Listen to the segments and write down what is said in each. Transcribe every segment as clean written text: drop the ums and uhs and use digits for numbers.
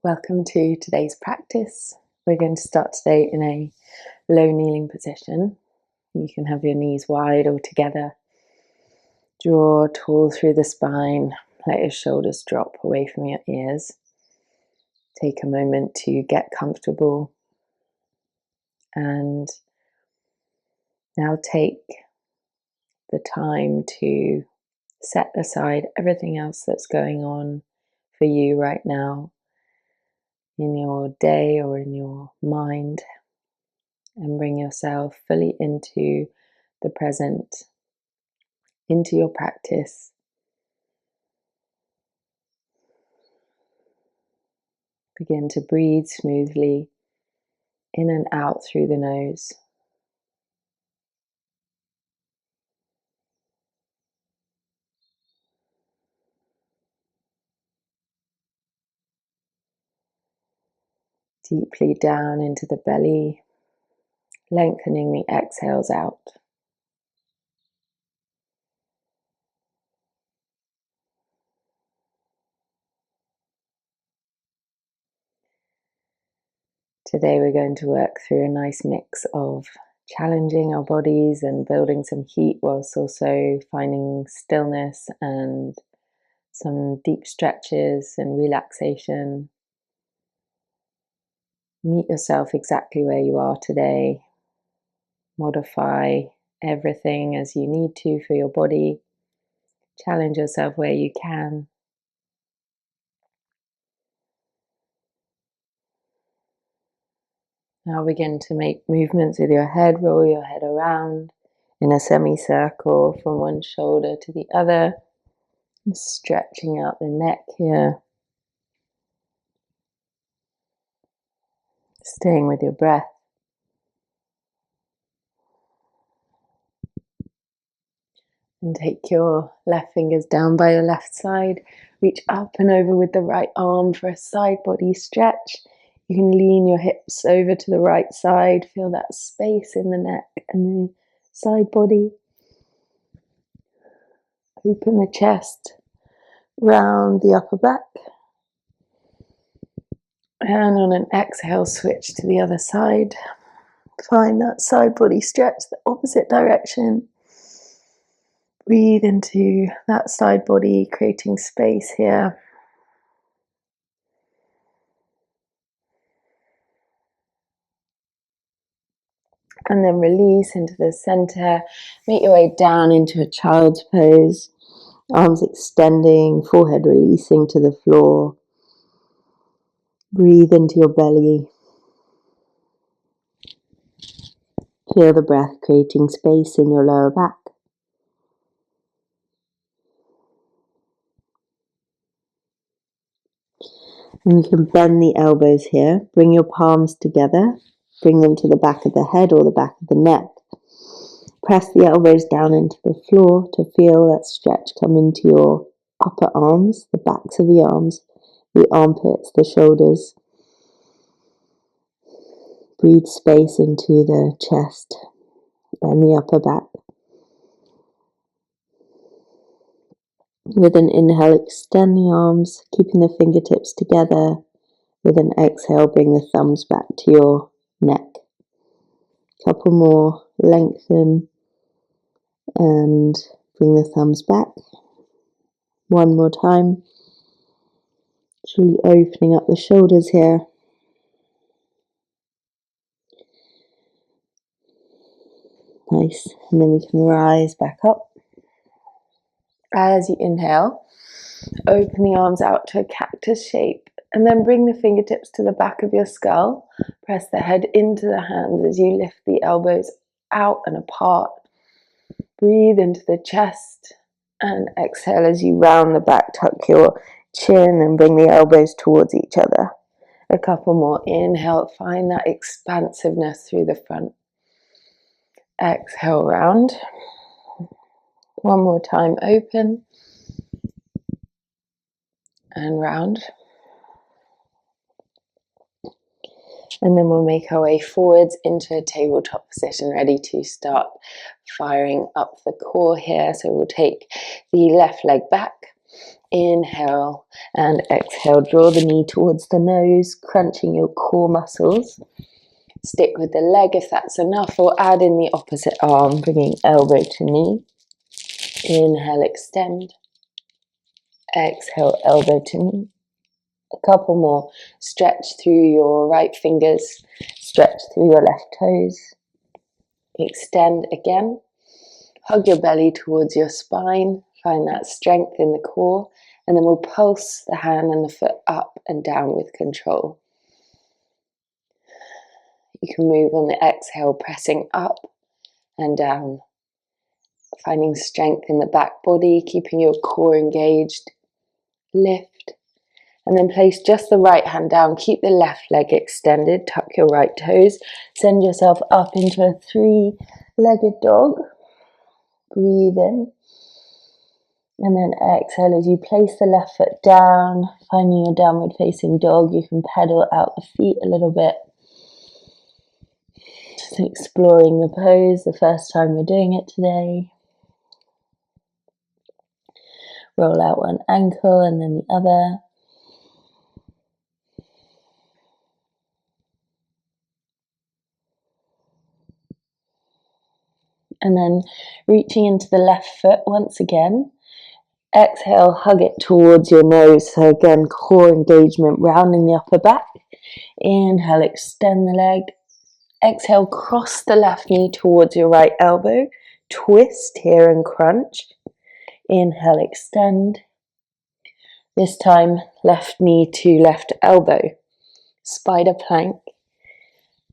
Welcome to today's practice. We're going to start today in a low kneeling position. You can have your knees wide or together. Draw tall through the spine. Let your shoulders drop away from your ears. Take a moment to get comfortable. And now take the time to set aside everything else that's going on for you right now in your day or in your mind, and bring yourself fully into the present, into your practice. Begin to breathe smoothly in and out through the nose. Deeply down into the belly, lengthening the exhales out. Today we're going to work through a nice mix of challenging our bodies and building some heat, whilst also finding stillness and some deep stretches and relaxation. Meet yourself exactly where you are today. Modify everything as you need to for your body. Challenge yourself where you can. Now begin to make movements with your head. Roll your head around in a semicircle from one shoulder to the other. Stretching out the neck here. Staying with your breath. And take your left fingers down by your left side. Reach up and over with the right arm for a side body stretch. You can lean your hips over to the right side. Feel that space in the neck and the side body. Open the chest, round the upper back. And on an exhale, switch to the other side. Find that side body stretch, the opposite direction. Breathe into that side body, creating space here. And then release into the center. Make your way down into a child's pose. Arms extending, forehead releasing to the floor. Breathe into your belly. Feel the breath creating space in your lower back. And you can bend the elbows here. Bring your palms together. Bring them to the back of the head or the back of the neck. Press the elbows down into the floor to feel that stretch come into your upper arms, the backs of the arms, the armpits, the shoulders. Breathe space into the chest and the upper back. With an inhale, extend the arms, keeping the fingertips together. With an exhale, bring the thumbs back to your neck. Couple more, lengthen and bring the thumbs back. One more time. Just really opening up the shoulders here. Nice. And then we can rise back up. As you inhale, open the arms out to a cactus shape, and then bring the fingertips to the back of your skull. Press the head into the hands as you lift the elbows out and apart. Breathe into the chest and exhale as you round the back. Tuck your chin and bring the elbows towards each other. A couple more. Inhale, find that expansiveness through the front. Exhale, round. One more time, open and round. And then we'll make our way forwards into a tabletop position, ready to start firing up the core here. So we'll take the left leg back Inhale and exhale, draw the knee towards the nose, crunching your core muscles. Stick with the leg if that's enough, or add in the opposite arm, bringing elbow to knee. Inhale, extend. Exhale, elbow to knee. A couple more. Stretch through your right fingers, stretch through your left toes. Extend again. Hug your belly towards your spine. Find that strength in the core. And then we'll pulse the hand and the foot up and down with control. You can move on the exhale, pressing up and down. Finding strength in the back body, keeping your core engaged. Lift. And then place just the right hand down. Keep the left leg extended. Tuck your right toes. Send yourself up into a three-legged dog. Breathe in. And then exhale as you place the left foot down. Finding your downward facing dog. You can pedal out the feet a little bit. Just exploring the pose the first time we're doing it today. Roll out one ankle and then the other. And then reaching into the left foot once again. Exhale, hug it towards your nose. So again, core engagement, rounding the upper back. Inhale, extend the leg. Exhale, cross the left knee towards your right elbow. Twist here and crunch. Inhale, extend. This time, left knee to left elbow. Spider plank.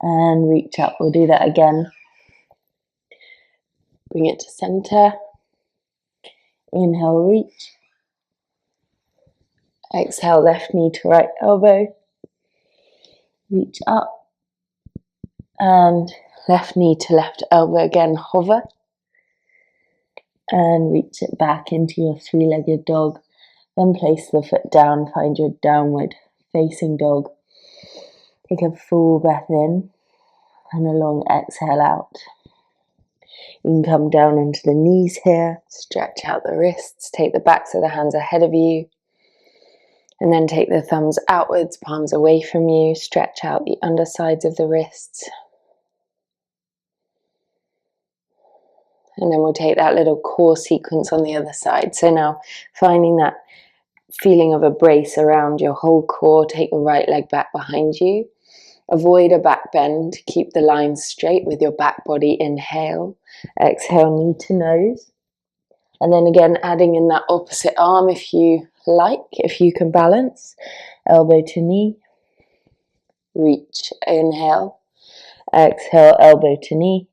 And reach up. We'll do that again. Bring it to center. Inhale, reach. Exhale, left knee to right elbow. Reach up. And left knee to left elbow again, hover. And reach it back into your three-legged dog. Then place the foot down, find your downward facing dog. Take a full breath in and a long exhale out. You can come down onto the knees here, stretch out the wrists, take the backs of the hands ahead of you, and then take the thumbs outwards, palms away from you, stretch out the undersides of the wrists. And then we'll take that little core sequence on the other side. So now finding that feeling of a brace around your whole core, take the right leg back behind you. Avoid a back bend, keep the lines straight with your back body. Inhale, exhale, knee to nose. And then again, adding in that opposite arm if you like, if you can balance. Elbow to knee, reach, inhale, exhale, elbow to knee.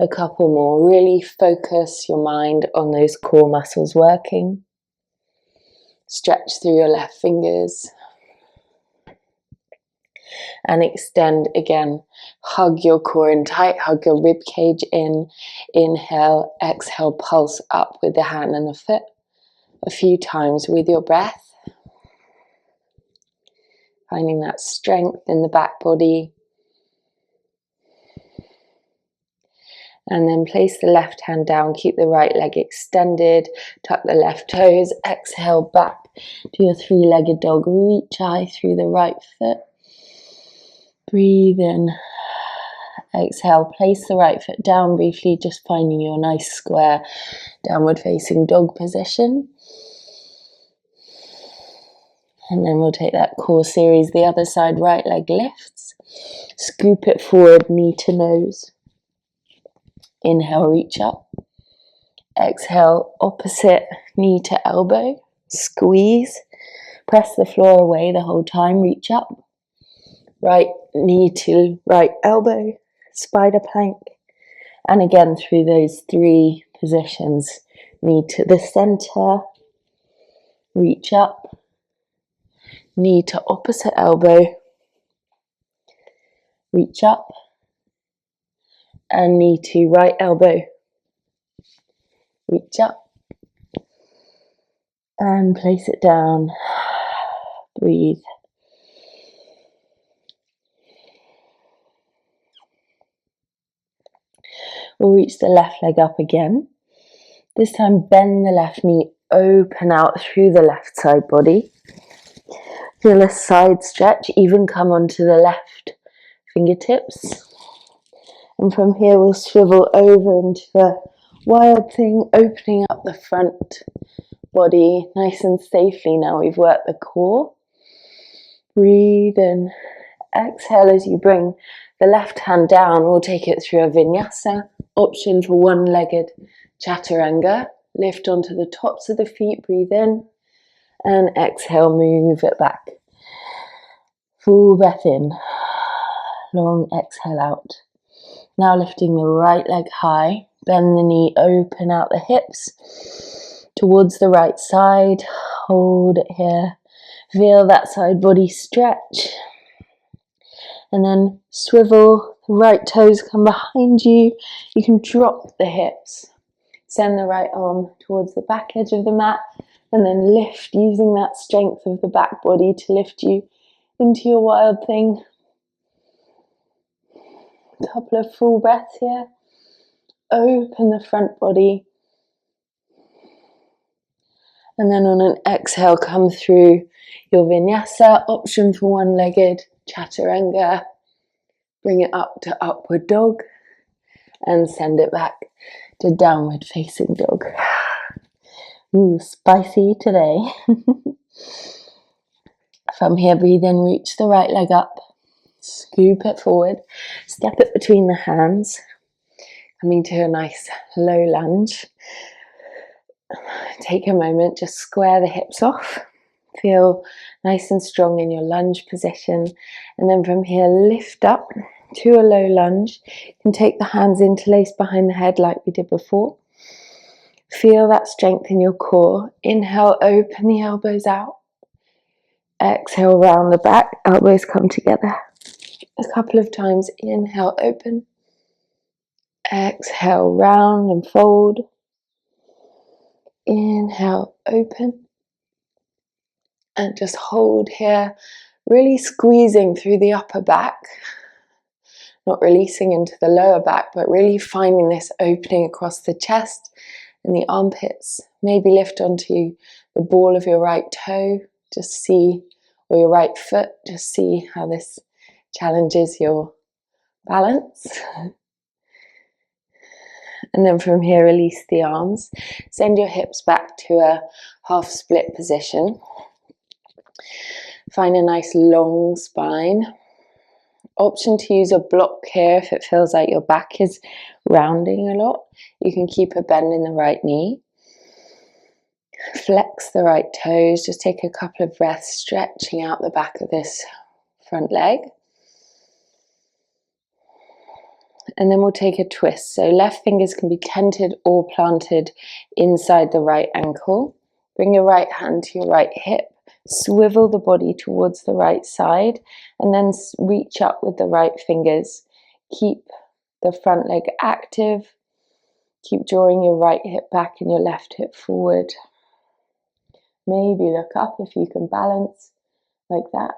A couple more, really focus your mind on those core muscles working. Stretch through your left fingers. And extend again. Hug your core in tight, hug your rib cage in. Inhale, exhale, pulse up with the hand and the foot. A few times with your breath. Finding that strength in the back body. And then place the left hand down, keep the right leg extended, tuck the left toes, exhale back to your three-legged dog. Reach high through the right foot. Breathe in. Exhale, place the right foot down briefly, just finding your nice square downward facing dog position. And then we'll take that core series, the other side, right leg lifts. Scoop it forward, knee to nose. Inhale, reach up. Exhale, opposite knee to elbow. Squeeze. Press the floor away the whole time, reach up. Right knee to right elbow. Spider plank. And again through those three positions. Knee to the center. Reach up. Knee to opposite elbow. Reach up. And knee to right elbow. Reach up. And place it down. Breathe. We'll reach the left leg up again. This time bend the left knee open out through the left side body. Feel a side stretch, even come onto the left fingertips. And from here we'll swivel over into a wild thing, opening up the front body nice and safely. Now we've worked the core. Breathe in. Exhale as you bring the left hand down. We'll take it through a vinyasa. Option for one-legged chaturanga. Lift onto the tops of the feet. Breathe in. And exhale, move it back. Full breath in. Long exhale out. Now lifting the right leg high. Bend the knee, open out the hips towards the right side. Hold it here. Feel that side body stretch. And then swivel, the right toes come behind you. You can drop the hips. Send the right arm towards the back edge of the mat. And then lift, using that strength of the back body to lift you into your wild thing. A couple of full breaths here. Open the front body. And then on an exhale, come through your vinyasa. Option for one-legged chaturanga. Bring it up to upward dog. And send it back to downward facing dog. Ooh, spicy today. From here, breathe in, reach the right leg up. Scoop it forward. Step it between the hands. Coming to a nice low lunge. Take a moment, just square the hips off. Feel nice and strong in your lunge position. And then from here, lift up to a low lunge. You can take the hands interlaced behind the head like we did before. Feel that strength in your core. Inhale, open the elbows out. Exhale, round the back. Elbows come together. A couple of times. Inhale, open. Exhale, round and fold. Inhale, open. And just hold here. Really squeezing through the upper back. Not releasing into the lower back, but really finding this opening across the chest and the armpits. Maybe lift onto the ball of your right toe. Just see, or your right foot. Just see how this challenges your balance. And then from here, release the arms. Send your hips back to a half split position. Find a nice long spine. Option to use a block here if it feels like your back is rounding a lot. You can keep a bend in the right knee. Flex the right toes. Just take a couple of breaths, stretching out the back of this front leg. And then we'll take a twist. So left fingers can be tented or planted inside the right ankle. Bring your right hand to your right hip. Swivel the body towards the right side. And then reach up with the right fingers. Keep the front leg active. Keep drawing your right hip back and your left hip forward. Maybe look up if you can balance like that.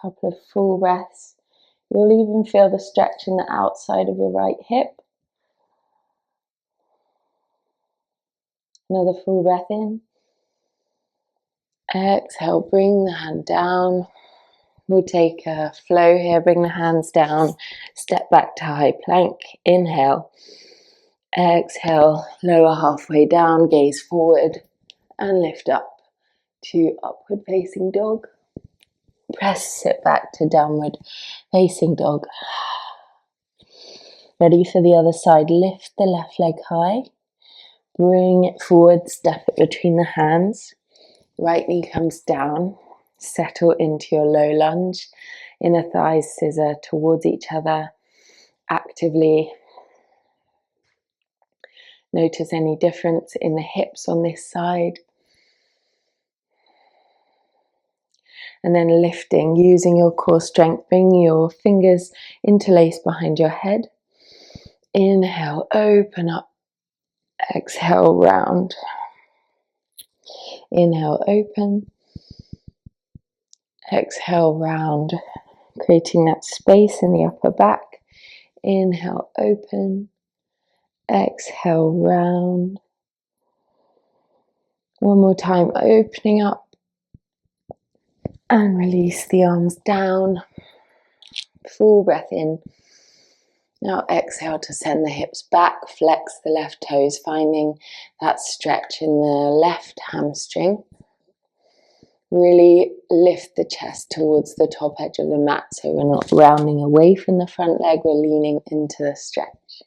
Couple of full breaths. You'll even feel the stretch in the outside of your right hip. Another full breath in. Exhale, bring the hand down. We'll take a flow here, bring the hands down, step back to high plank. Inhale. Exhale, lower halfway down, gaze forward and lift up to upward facing dog. Press it back to downward facing dog. Ready for the other side. Lift the left leg high. Bring it forward, step it between the hands. Right knee comes down. Settle into your low lunge. Inner thighs scissor towards each other. Actively notice any difference in the hips on this side. And then lifting, using your core strength, bring your fingers interlaced behind your head. Inhale, open up. Exhale, round. Inhale, open. Exhale, round. Creating that space in the upper back. Inhale, open. Exhale, round. One more time, opening up. And release the arms down. Full breath in. Now exhale to send the hips back, flex the left toes, finding that stretch in the left hamstring. Really lift the chest towards the top edge of the mat so we're not rounding away from the front leg, we're leaning into the stretch.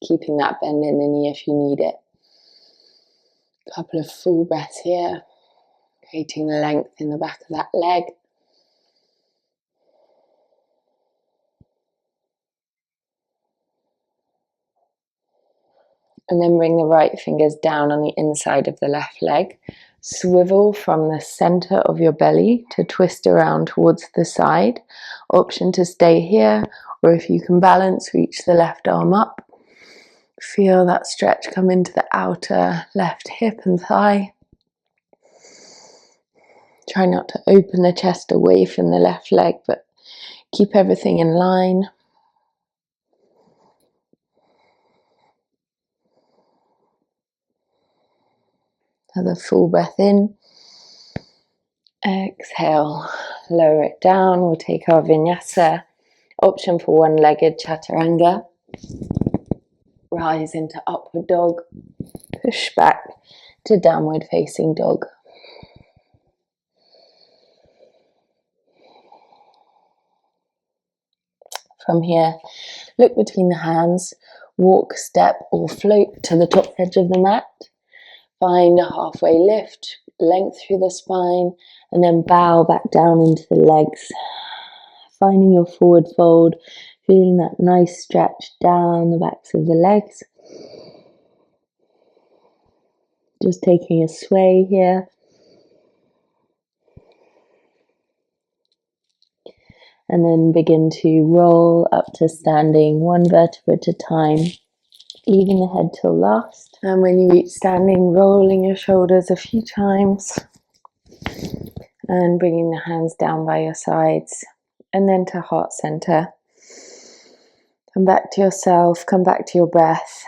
Keeping that bend in the knee if you need it. A couple of full breaths here, creating the length in the back of that leg. And then bring the right fingers down on the inside of the left leg. Swivel from the center of your belly to twist around towards the side. Option to stay here, or if you can balance, reach the left arm up. Feel that stretch come into the outer left hip and thigh. Try not to open the chest away from the left leg, but keep everything in line. Another full breath in. Exhale, lower it down. We'll take our Vinyasa. Option for one-legged chaturanga. Rise into upward dog. Push back to downward facing dog. From here, look between the hands. Walk, step or float to the top edge of the mat. Find a halfway lift, length through the spine, and then bow back down into the legs. Finding your forward fold, feeling that nice stretch down the backs of the legs. Just taking a sway here. And then begin to roll up to standing, one vertebra at a time. Leaving the head till last. And when you reach standing, rolling your shoulders a few times. And bringing the hands down by your sides. And then to heart center. Come back to yourself, come back to your breath.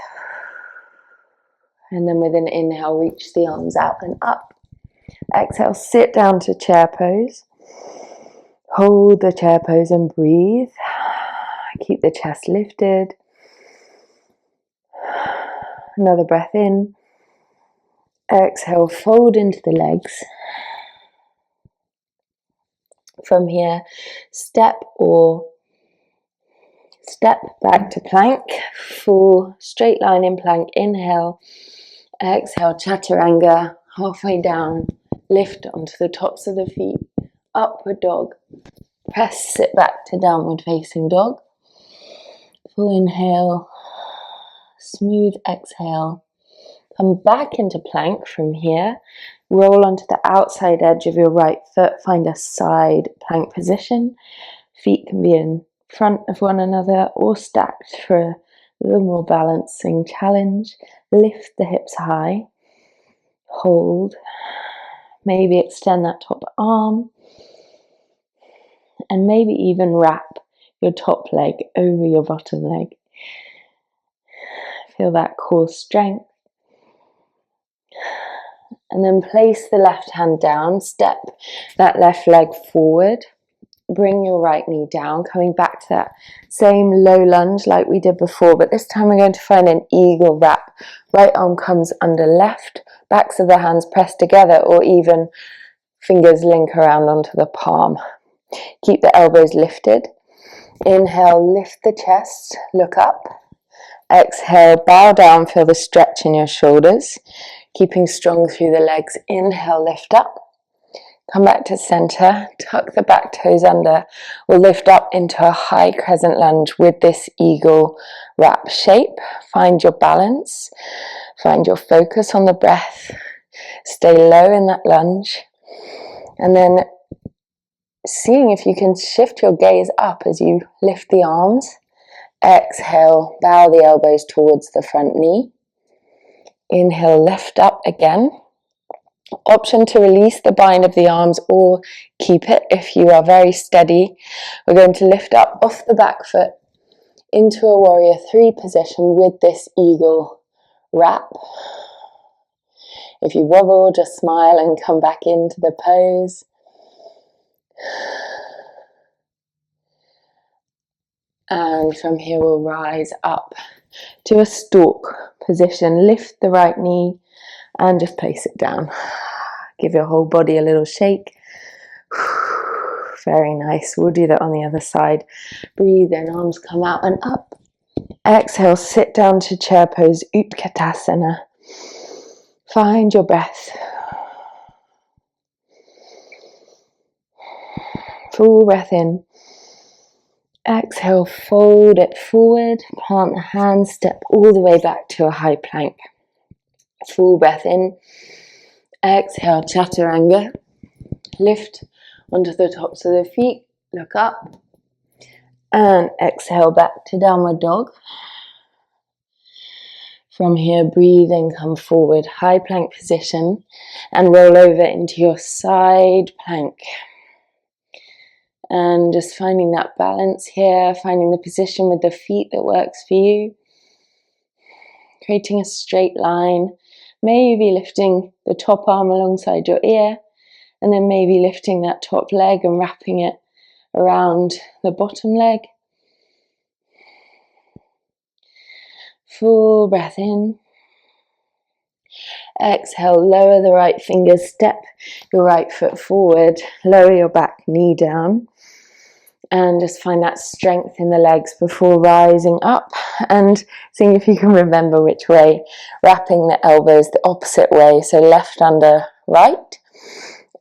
And then with an inhale, reach the arms out and up. Exhale, sit down to chair pose. Hold the chair pose and breathe. Keep the chest lifted. Another breath in. Exhale, fold into the legs. From here, step back to plank. Full straight line in plank. Inhale. Exhale, chaturanga. Halfway down. Lift onto the tops of the feet. Upward dog. Press, sit back to downward facing dog. Full inhale. Smooth exhale. Come back into plank from here. Roll onto the outside edge of your right foot. Find a side plank position. Feet can be in front of one another or stacked for a little more balancing challenge. Lift the hips high. Hold. Maybe extend that top arm. And maybe even wrap your top leg over your bottom leg. Feel that core strength. And then place the left hand down. Step that left leg forward. Bring your right knee down. Coming back to that same low lunge like we did before. But this time we're going to find an eagle wrap. Right arm comes under left. Backs of the hands press together or even fingers link around onto the palm. Keep the elbows lifted. Inhale, lift the chest, look up. Exhale, bow down, feel the stretch in your shoulders. Keeping strong through the legs. Inhale, lift up. Come back to center, tuck the back toes under. We'll lift up into a high crescent lunge with this eagle wrap shape. Find your balance. Find your focus on the breath. Stay low in that lunge. And then seeing if you can shift your gaze up as you lift the arms. Exhale, bow the elbows towards the front knee. Inhale, lift up again. Option to release the bind of the arms or keep it if you are very steady. We're going to lift up off the back foot. into a warrior three position with this eagle wrap. If you wobble, just smile and come back into the pose. And from here we'll rise up to a stalk position. Lift the right knee and just place it down. Give your whole body a little shake. Very nice. We'll do that on the other side. Breathe in, arms come out and up. Exhale, sit down to chair pose, Utkatasana. Find your breath. Full breath in. Exhale, fold it forward. Plant the hands, step all the way back to a high plank. Full breath in. Exhale, chaturanga. Lift onto the tops of the feet. Look up. And exhale back to downward dog. From here, breathe in, come forward, high plank position, and roll over into your side plank. And just finding that balance here, finding the position with the feet that works for you. Creating a straight line, maybe lifting the top arm alongside your ear, and then maybe lifting that top leg and wrapping it around the bottom leg. Full breath in. Exhale, lower the right fingers, step your right foot forward, lower your back knee down, and just find that strength in the legs before rising up, and seeing if you can remember which way, wrapping the elbows the opposite way, so left under right,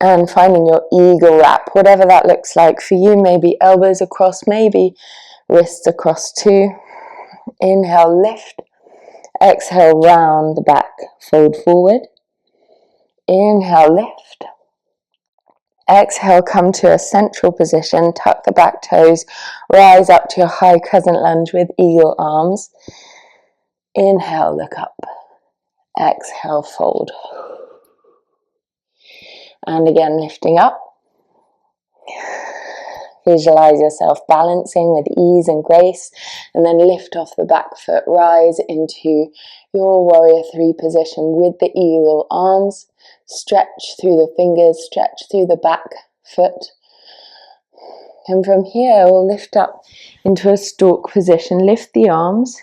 and finding your eagle wrap, whatever that looks like for you, maybe elbows across, maybe wrists across too. Inhale, lift. Exhale, round the back, fold forward. Inhale, lift. Exhale, come to a central position, tuck the back toes, rise up to a high crescent lunge with eagle arms. Inhale, look up. Exhale, fold. And again, lifting up. Visualize yourself balancing with ease and grace, and then lift off the back foot, rise into your warrior three position with the eagle arms. Stretch through the fingers, stretch through the back foot. And from here, we'll lift up into a stalk position. Lift the arms,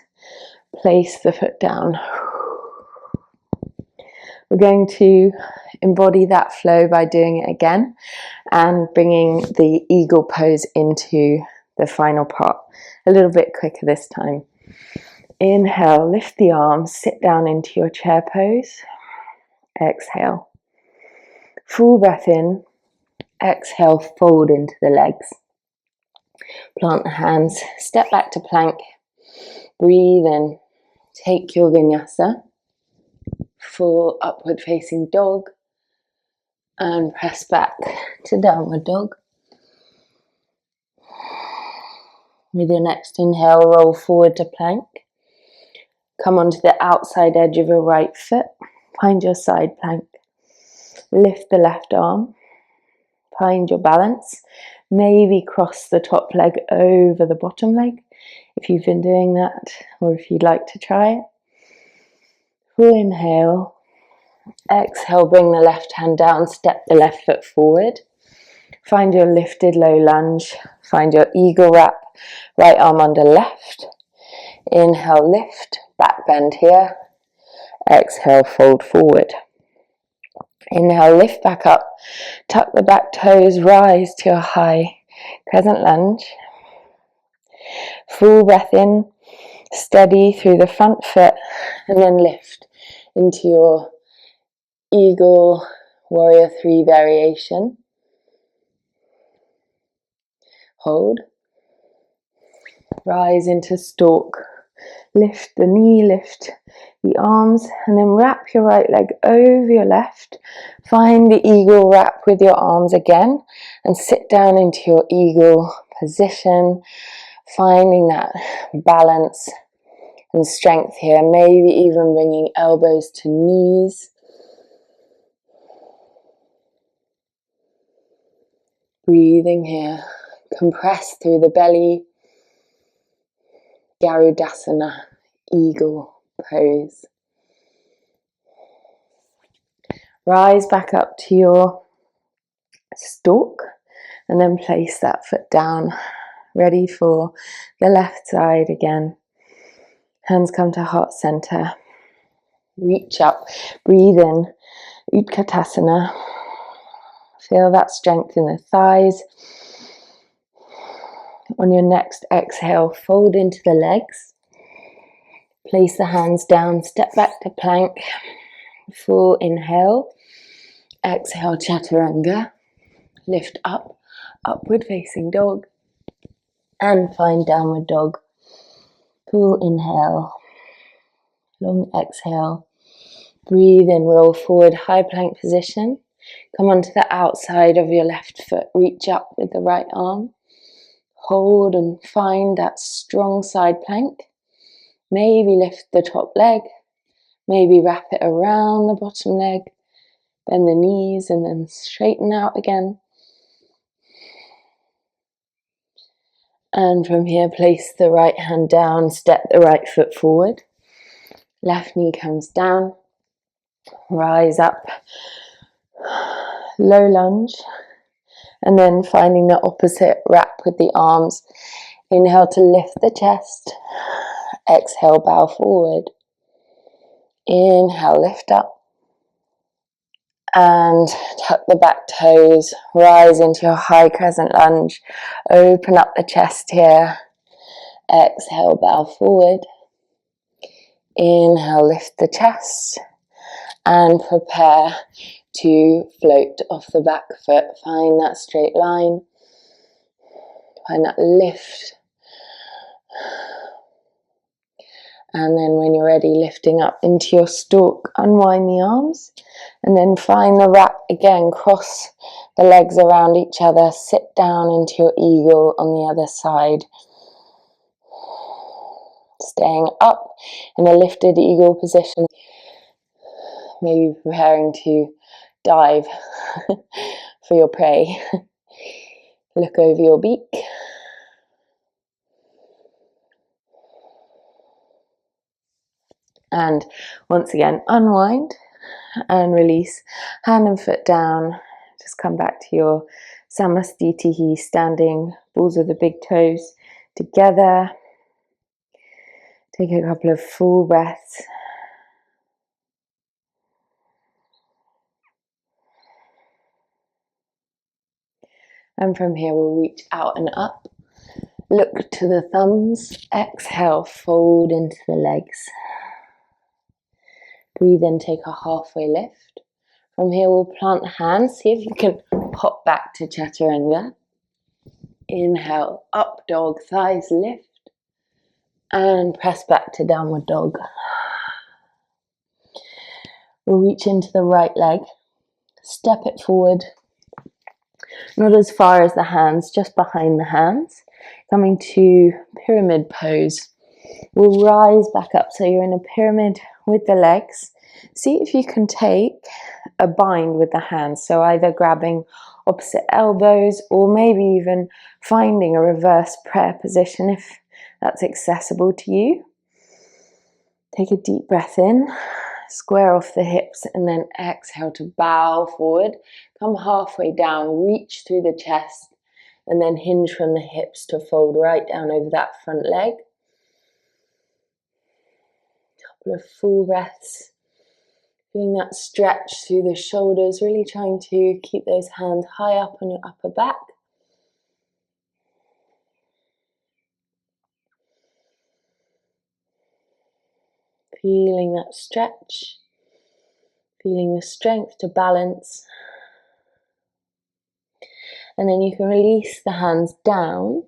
place the foot down. We're going to embody that flow by doing it again and bringing the eagle pose into the final part. A little bit quicker this time. Inhale, lift the arms, sit down into your chair pose. Exhale. Full breath in. Exhale, fold into the legs. Plant the hands, step back to plank. Breathe in. Take your vinyasa. Full upward facing dog. And press back to downward dog. With your next inhale, roll forward to plank. Come onto the outside edge of your right foot. Find your side plank. Lift the left arm. Find your balance. Maybe cross the top leg over the bottom leg if you've been doing that, or if you'd like to try it. Full inhale. Exhale, bring the left hand down, step the left foot forward. Find your lifted low lunge. Find your eagle wrap. Right arm under left. Inhale, lift. Back bend here. Exhale, fold forward. Inhale, lift back up. Tuck the back toes, rise to a high crescent lunge. Full breath in. Steady through the front foot and then lift into your eagle warrior three variation. Hold. Rise into stalk. Lift the knee, lift the arms, and then wrap your right leg over your left. Find the eagle wrap with your arms again and sit down into your eagle position, finding that balance and strength here, maybe even bringing elbows to knees. Breathing here, compress through the belly. Garudasana, eagle pose. Rise back up to your stalk and then place that foot down, ready for the left side again. Hands come to heart center. Reach up, breathe in, Utkatasana. Feel that strength in the thighs. On your next exhale, fold into the legs. Place the hands down, step back to plank. Full inhale. Exhale, chaturanga. Lift up, upward facing dog. And find downward dog. Full inhale. Long exhale. Breathe in, roll forward, high plank position. Come onto the outside of your left foot. Reach up with the right arm. Hold and find that strong side plank. Maybe lift the top leg. Maybe wrap it around the bottom leg. Bend the knees and then straighten out again. And from here, place the right hand down, step the right foot forward. Left knee comes down. Rise up. Low lunge. And then finding the opposite, wrap with the arms. Inhale to lift the chest. Exhale, bow forward. Inhale, lift up. And tuck the back toes. Rise into your high crescent lunge. Open up the chest here. Exhale, bow forward. Inhale, lift the chest. And prepare to float off the back foot. Find that straight line. Find that lift. And then when you're ready, lifting up into your stalk, unwind the arms. And then find the wrap again. Cross the legs around each other. Sit down into your eagle on the other side. Staying up in a lifted eagle position. Maybe preparing to dive for your prey. Look over your beak. And once again, unwind and release. Hand and foot down. Just come back to your Samastitihi, standing, balls of the big toes together. Take a couple of full breaths. And from here, we'll reach out and up. Look to the thumbs. Exhale, fold into the legs. Breathe in, take a halfway lift. From here, we'll plant the hands. See if you can pop back to chaturanga. Inhale, up dog, thighs lift. And press back to downward dog. We'll reach into the right leg. Step it forward. Not as far as the hands, just behind the hands. Coming to pyramid pose. We'll rise back up so you're in a pyramid with the legs. See if you can take a bind with the hands. So either grabbing opposite elbows or maybe even finding a reverse prayer position if that's accessible to you. Take a deep breath in. Square off the hips and then exhale to bow forward. Come halfway down, reach through the chest and then hinge from the hips to fold right down over that front leg. Couple of full breaths. Feeling that stretch through the shoulders, really trying to keep those hands high up on your upper back. Feeling that stretch. Feeling the strength to balance. And then you can release the hands down.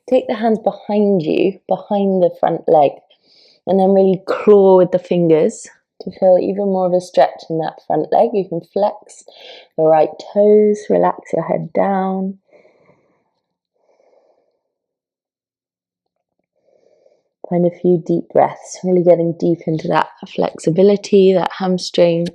Take the hands behind you, behind the front leg. And then really claw with the fingers to feel even more of a stretch in that front leg. You can flex the right toes, relax your head down. Find a few deep breaths, really getting deep into that flexibility, that hamstring.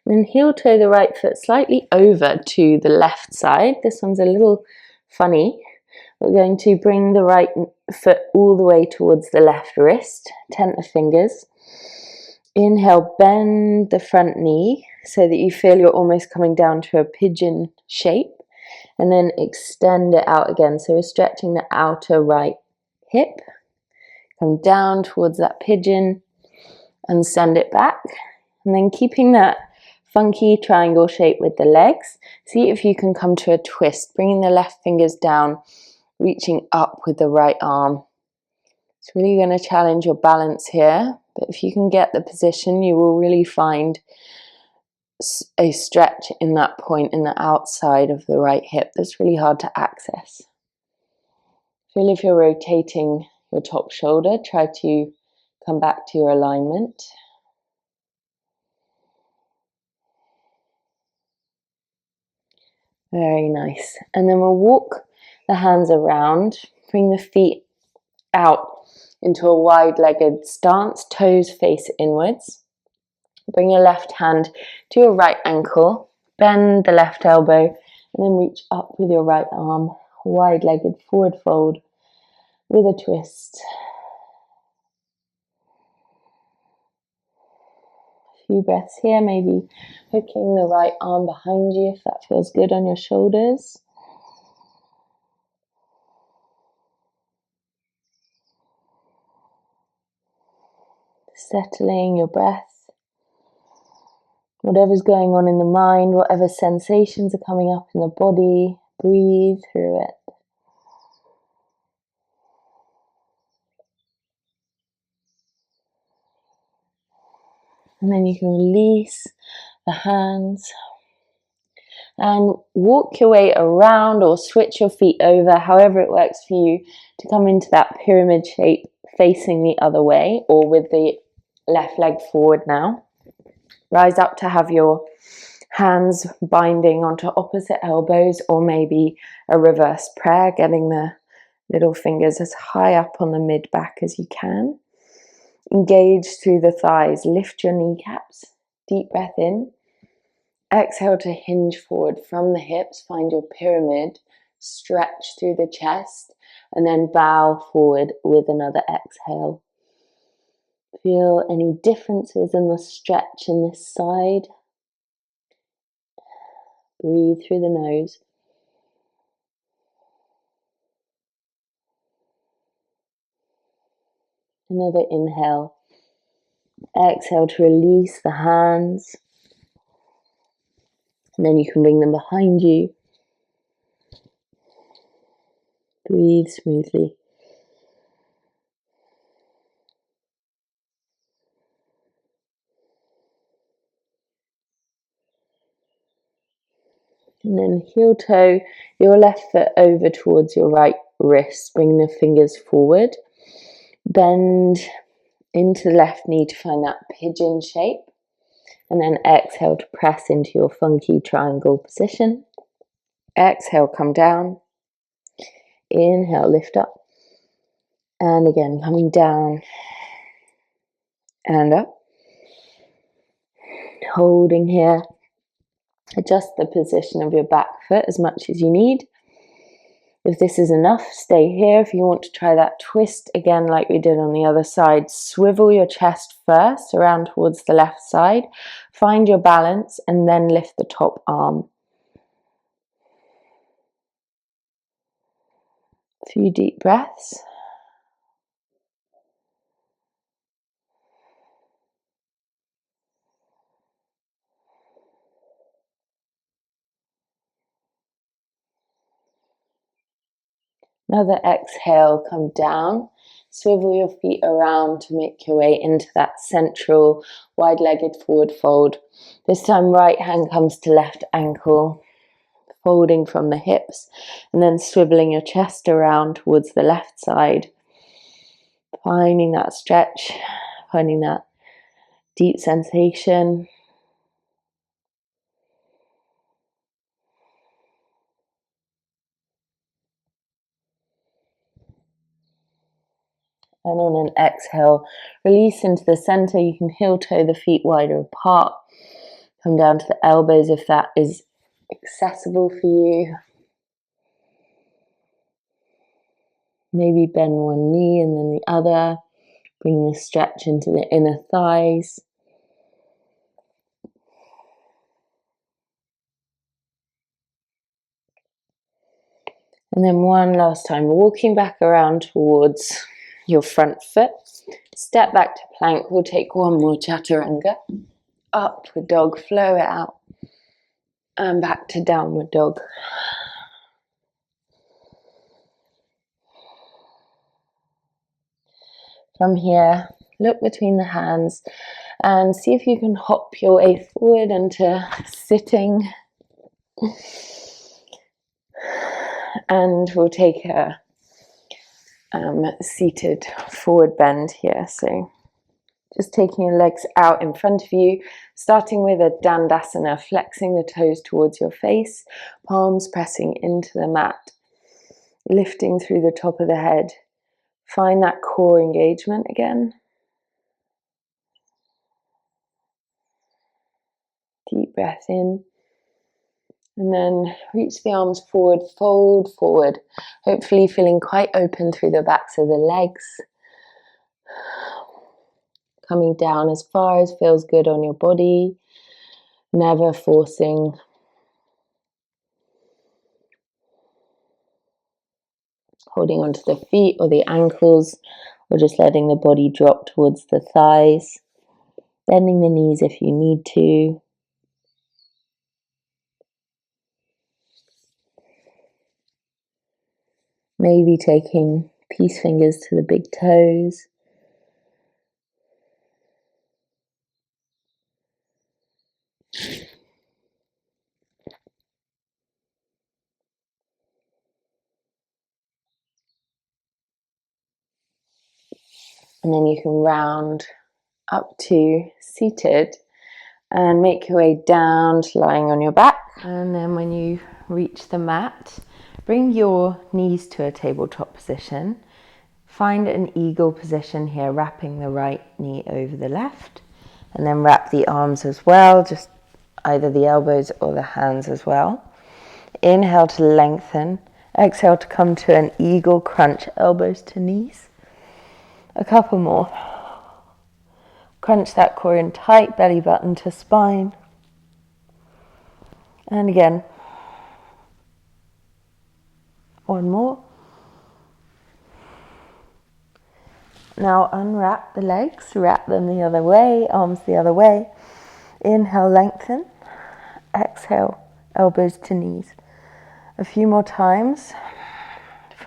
Then heel toe the right foot slightly over to the left side. This one's a little funny. We're going to bring the right foot all the way towards the left wrist, tent the fingers. Inhale, bend the front knee so that you feel you're almost coming down to a pigeon shape, and then extend it out again. So we're stretching the outer right hip, come down towards that pigeon and send it back. And then keeping that funky triangle shape with the legs, see if you can come to a twist, bringing the left fingers down, reaching up with the right arm. It's really going to challenge your balance here, but if you can get the position, you will really find a stretch in that point in the outside of the right hip that's really hard to access. Feel if you're rotating your top shoulder, try to come back to your alignment. Very nice. And then we'll walk the hands around, bring the feet out into a wide-legged stance, toes face inwards. Bring your left hand to your right ankle, bend the left elbow, and then reach up with your right arm, wide-legged forward fold with a twist. A few breaths here, maybe hooking the right arm behind you if that feels good on your shoulders. Settling your breath. Whatever's going on in the mind, whatever sensations are coming up in the body, breathe through it. And then you can release the hands and walk your way around or switch your feet over, however it works for you, to come into that pyramid shape facing the other way, or with the left leg forward now. Rise up to have your hands binding onto opposite elbows, or maybe a reverse prayer, getting the little fingers as high up on the mid back as you can. Engage through the thighs, lift your kneecaps, deep breath in. Exhale to hinge forward from the hips, find your pyramid, stretch through the chest, and then bow forward with another exhale. Feel any differences in the stretch in this side. Breathe through the nose. Another inhale. Exhale to release the hands. And then you can bring them behind you. Breathe smoothly. And then heel toe your left foot over towards your right wrist. Bring the fingers forward. Bend into the left knee to find that pigeon shape. And then exhale to press into your funky triangle position. Exhale, come down. Inhale, lift up. And again, coming down and up. Holding here. Adjust the position of your back foot as much as you need. If this is enough, stay here. If you want to try that twist again like we did on the other side, swivel your chest first around towards the left side. Find your balance and then lift the top arm. A few deep breaths. Another exhale, come down. Swivel your feet around to make your way into that central wide-legged forward fold. This time right hand comes to left ankle, folding from the hips, and then swiveling your chest around towards the left side. Finding that stretch, finding that deep sensation. And on an exhale, release into the center. You can heel toe the feet wider apart. Come down to the elbows if that is accessible for you. Maybe bend one knee and then the other. Bring the stretch into the inner thighs. And then one last time, walking back around towards your front foot. Step back to plank. We'll take one more chaturanga. Upward dog, flow it out. And back to downward dog. From here, look between the hands and see if you can hop your way forward into sitting. And we'll take a seated forward bend here. So just taking your legs out in front of you, starting with a dandasana, flexing the toes towards your face, palms pressing into the mat, lifting through the top of the head. Find that core engagement again. Deep breath in. And then reach the arms forward, fold forward, hopefully feeling quite open through the backs of the legs. Coming down as far as feels good on your body, never forcing. Holding onto the feet or the ankles, or just letting the body drop towards the thighs. Bending the knees if you need to. Maybe taking peace fingers to the big toes. And then you can round up to seated and make your way down to lying on your back. And then when you reach the mat, bring your knees to a tabletop position. Find an eagle position here, wrapping the right knee over the left. And then wrap the arms as well, just either the elbows or the hands as well. Inhale to lengthen. Exhale to come to an eagle crunch, elbows to knees. A couple more. Crunch that core in tight, belly button to spine. And again. One more. Now unwrap the legs, wrap them the other way, arms the other way. Inhale, lengthen. Exhale, elbows to knees. A few more times,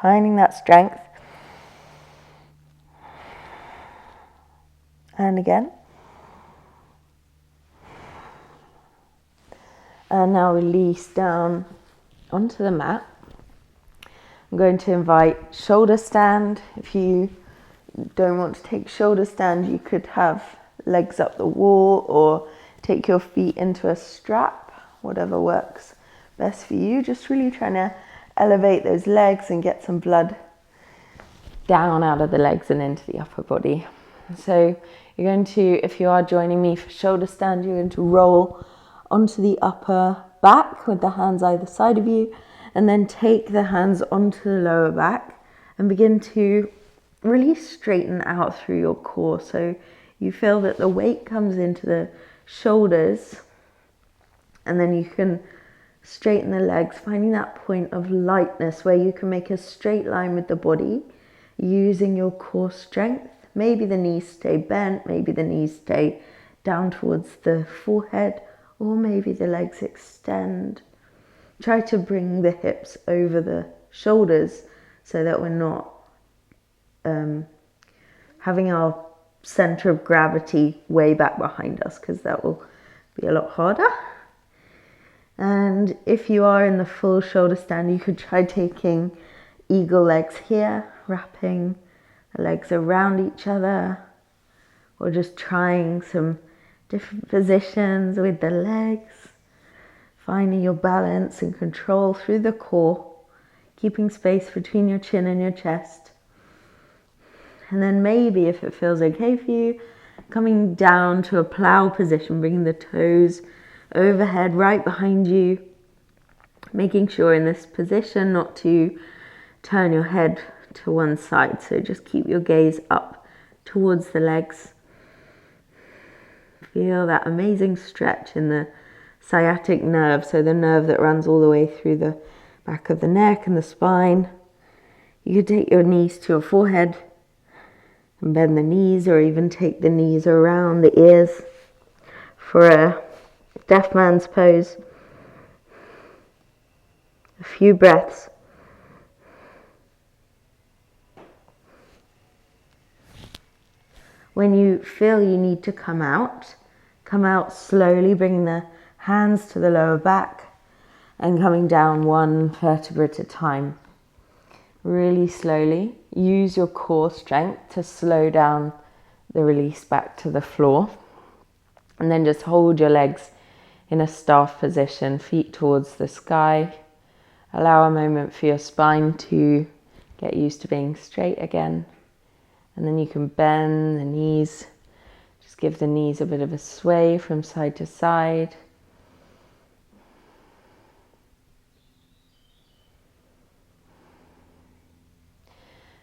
finding that strength. And again. And now release down onto the mat. I'm going to invite shoulder stand. If you don't want to take shoulder stand, you could have legs up the wall or take your feet into a strap, whatever works best for you. Just really trying to elevate those legs and get some blood down out of the legs and into the upper body. So you're going to, if you are joining me for shoulder stand, you're going to roll onto the upper back with the hands either side of you, and then take the hands onto the lower back and begin to really straighten out through your core. So you feel that the weight comes into the shoulders, and then you can straighten the legs, finding that point of lightness where you can make a straight line with the body using your core strength. Maybe the knees stay bent, maybe the knees stay down towards the forehead, or maybe the legs extend. Try to bring the hips over the shoulders so that we're not having our center of gravity way back behind us, because that will be a lot harder. And if you are in the full shoulder stand, you could try taking eagle legs here, wrapping the legs around each other, or just trying some different positions with the legs, finding your balance and control through the core, keeping space between your chin and your chest. And then maybe, if it feels okay for you, coming down to a plow position, bringing the toes overhead, right behind you. Making sure in this position not to turn your head to one side. So just keep your gaze up towards the legs. Feel that amazing stretch in the sciatic nerve, so the nerve that runs all the way through the back of the neck and the spine. You could take your knees to your forehead and bend the knees, or even take the knees around the ears for a deaf man's pose. A few breaths. When you feel you need to come out slowly, bringing the hands to the lower back and coming down one vertebra at a time. Really slowly. Use your core strength to slow down the release back to the floor. And then just hold your legs in a staff position, feet towards the sky. Allow a moment for your spine to get used to being straight again. And then you can bend the knees. Just give the knees a bit of a sway from side to side.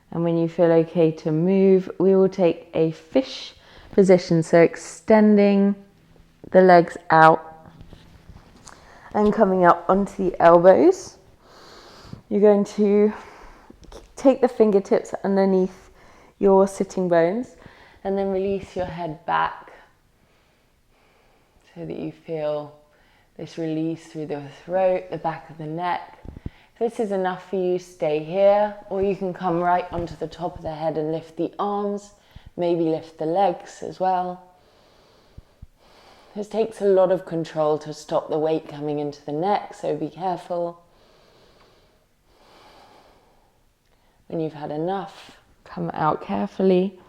And when you feel okay to move, we will take a fish position. So extending the legs out and coming up onto the elbows. You're going to take the fingertips underneath your sitting bones and then release your head back so that you feel this release through the throat, the back of the neck. If this is enough for you, stay here, or you can come right onto the top of the head and lift the arms, maybe lift the legs as well. This takes a lot of control to stop the weight coming into the neck, so be careful. When you've had enough, come out carefully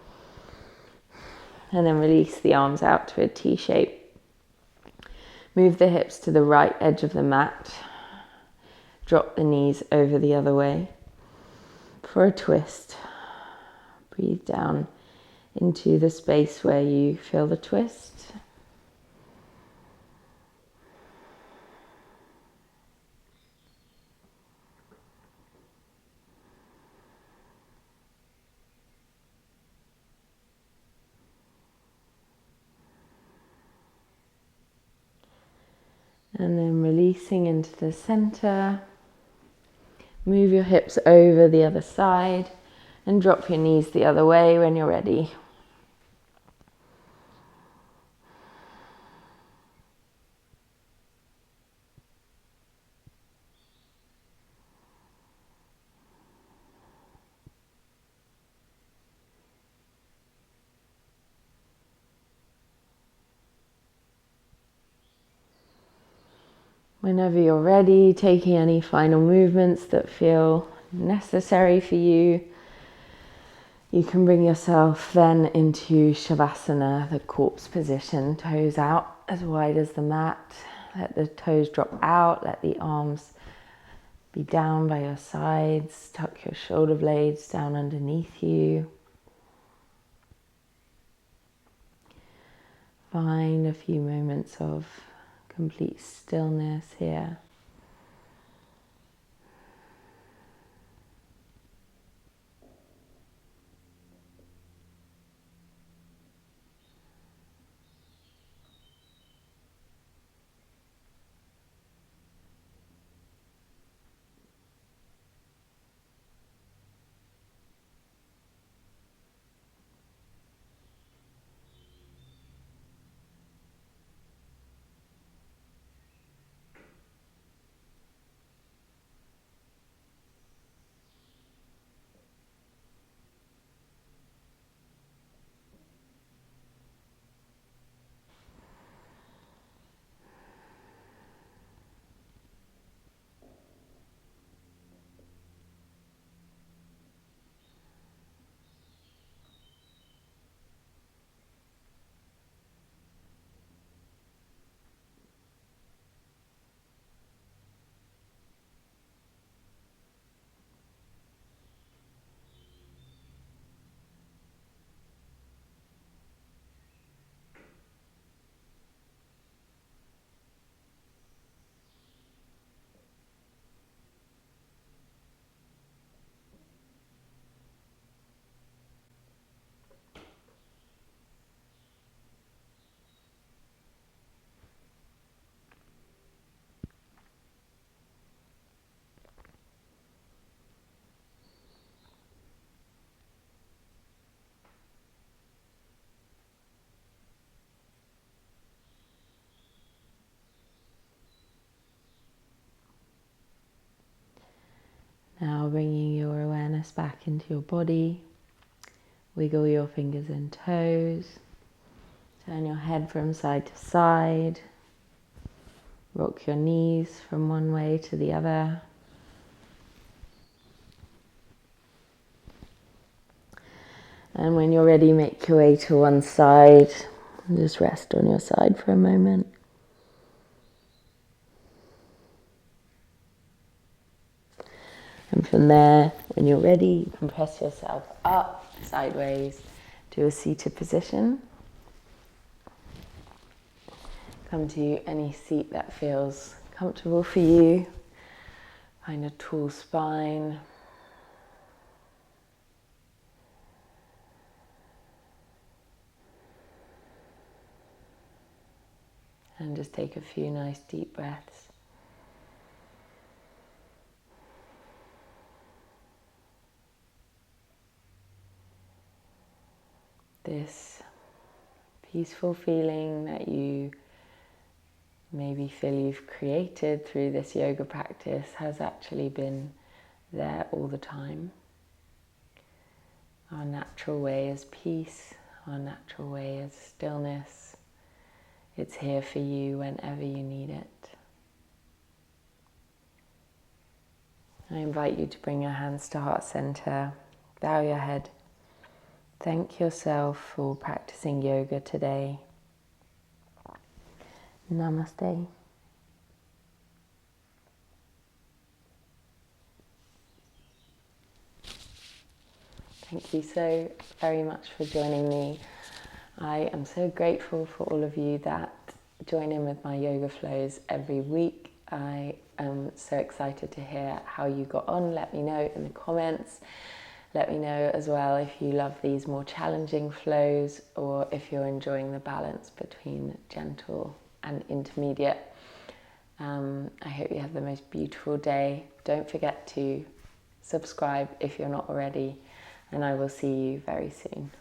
and then release the arms out to a T shape. Move the hips to the right edge of the mat. Drop the knees over the other way for a twist. Breathe down into the space where you feel the twist. And then releasing into the center. Move your hips over the other side and drop your knees the other way when you're ready. Whenever you're ready, taking any final movements that feel necessary for you, you can bring yourself then into Shavasana, the corpse position, toes out as wide as the mat. Let the toes drop out, let the arms be down by your sides, tuck your shoulder blades down underneath you. Find a few moments of complete stillness here. Now bringing your awareness back into your body. Wiggle your fingers and toes. Turn your head from side to side. Rock your knees from one way to the other. And when you're ready, make your way to one side. Just rest on your side for a moment. And from there, when you're ready, you can press yourself up, sideways, to a seated position. Come to any seat that feels comfortable for you. Find a tall spine. And just take a few nice deep breaths. This peaceful feeling that you maybe feel you've created through this yoga practice has actually been there all the time. Our natural way is peace, our natural way is stillness. It's here for you whenever you need it. I invite you to bring your hands to heart center, bow your head. Thank yourself for practicing yoga today. Namaste. Thank you so very much for joining me. I am so grateful for all of you that join in with my yoga flows every week. I am so excited to hear how you got on. Let me know in the comments. Let me know as well if you love these more challenging flows or if you're enjoying the balance between gentle and intermediate. I hope you have the most beautiful day. Don't forget to subscribe if you're not already, and I will see you very soon.